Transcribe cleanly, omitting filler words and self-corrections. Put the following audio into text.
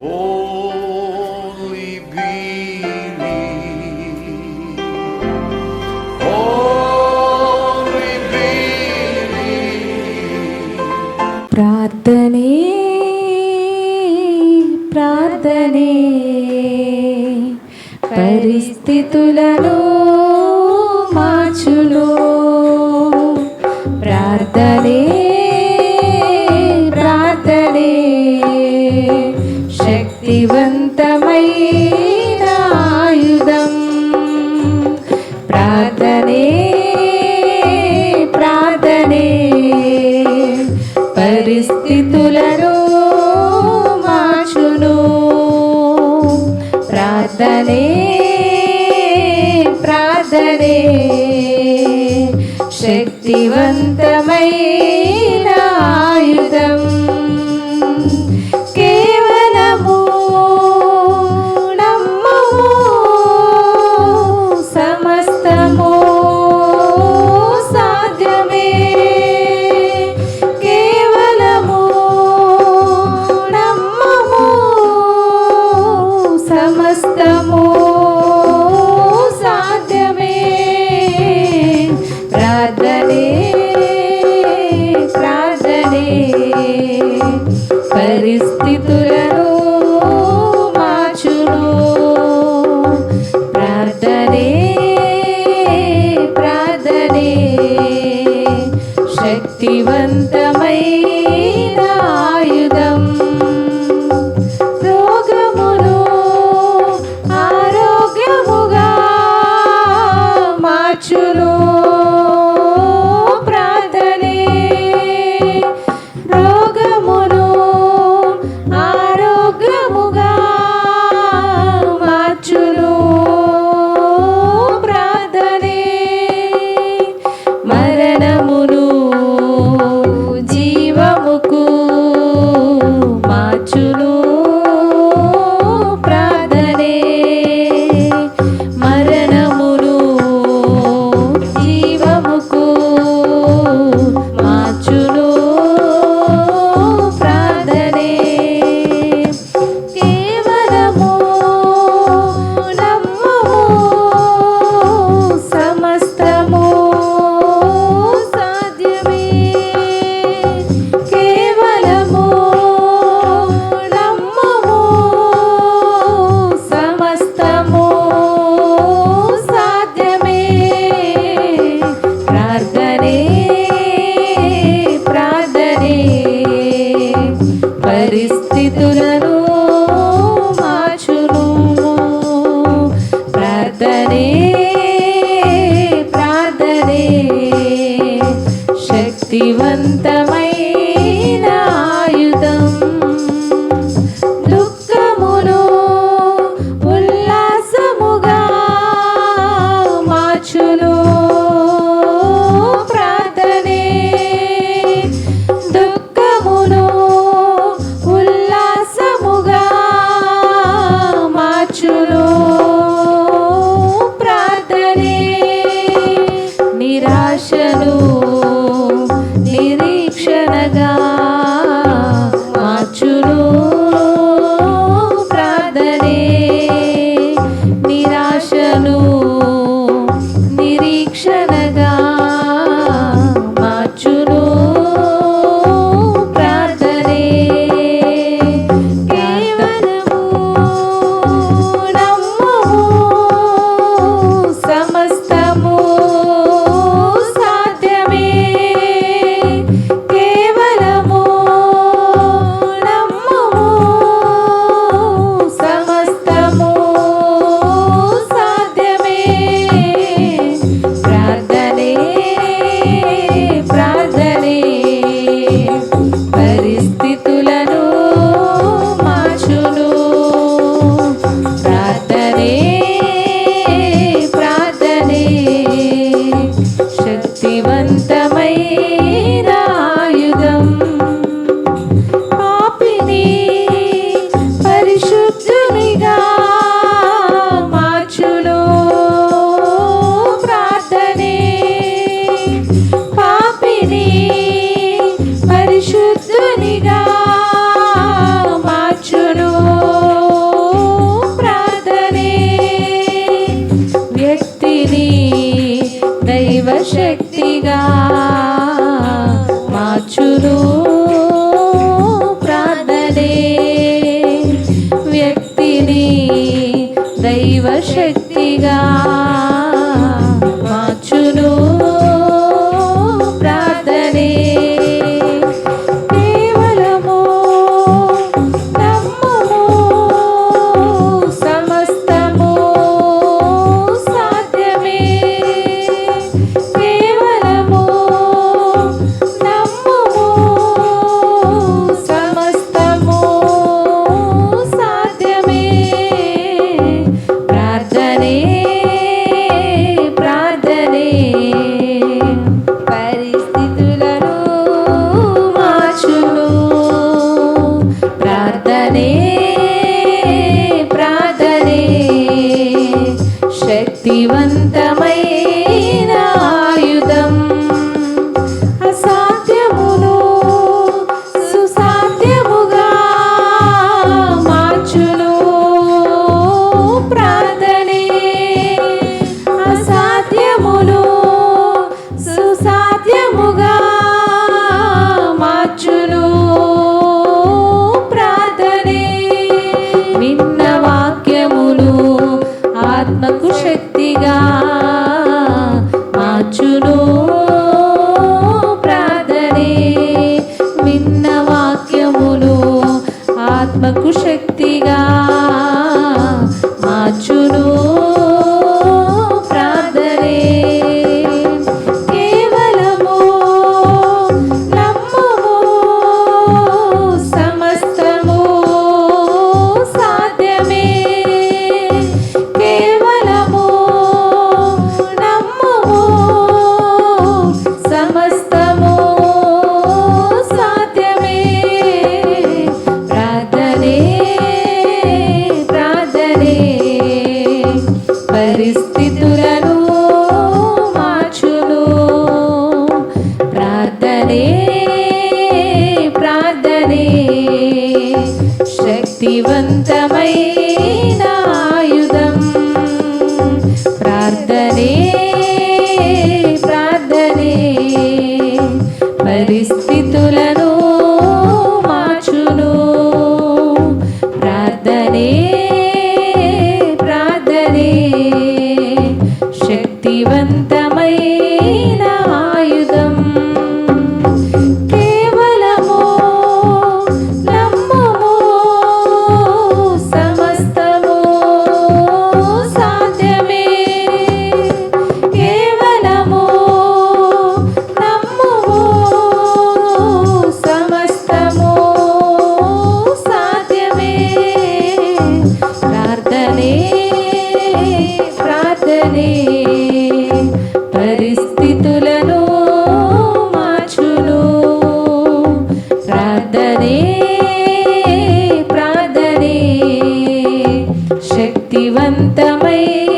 Only believe. Only believe. ప్రార్థనే ప్రార్థనే పరిస్థితులను మార్చును. ప్రార్థనే ప్రార్థనే శక్తివంతమైన ఆయుధం. ప్రార్థనే ప్రార్థనే పరిస్థితులను మార్చును. ప్రార్థనే ప్రార్థనే శక్తివంతమైన ఆయుధం. కేవలము నమ్మము, సమస్తము సాధ్యమే. కేవలము నమ్మము, సమస్తము సాధ్యమే. ప్రార్థనే శక్తిగా మార్చును ప్రార్థనే వ్యక్తిని దైవ శక్తిగా మార్చును ప్రార్థనే కేవలము నమ్ముము సమస్తము సాధ్యమే కేవలము నమ్ముము సమస్తము సాధ్యమే ప్రార్థనే ప్రార్థనే పరిస్థితులను మార్చును ప్రార్థనే ప్రార్థనే శక్తివంతమైన ఆయుధం అసాధ్యమును సుసాధ్యముగా మార్చును ప్రార్థనే అసాధ్యమును సుసాధ్యముగా మార్చును ప్రార్థనే విన్న వాక్యములు ఆత్మకు శక్తిగా మార్చును ప్రార్థనే విన్న వాక్యములు ఆత్మకు శక్తిగా మార్చును ప్రార్థనే కేవలము నమ్ముము సమస్తము సాధ్యమే కేవలము నమ్ముము సమస్తము సాధ్యమే ప్రార్థనే ప్రార్థనే పరిస్థితులను మార్చును ప్రార్థనే ప్రార్థనే శక్తివంతమైన ఆయుధం ప్రార్థనే ప్రార్థనే పరిస్థితులను మార్చును ప్రార్థనే ప్రార్థనే శక్తివంతమైన ఆయుధం కేవలము నమ్ముము సమస్తము సాధ్యమే కేవలము నమ్ముము సమస్తము సాధ్యమే ప్రార్థనే ప్రార్థనే పరిస్థితులను మార్చును ప్రార్థనే ప్రార్థనే శక్తివంతమైన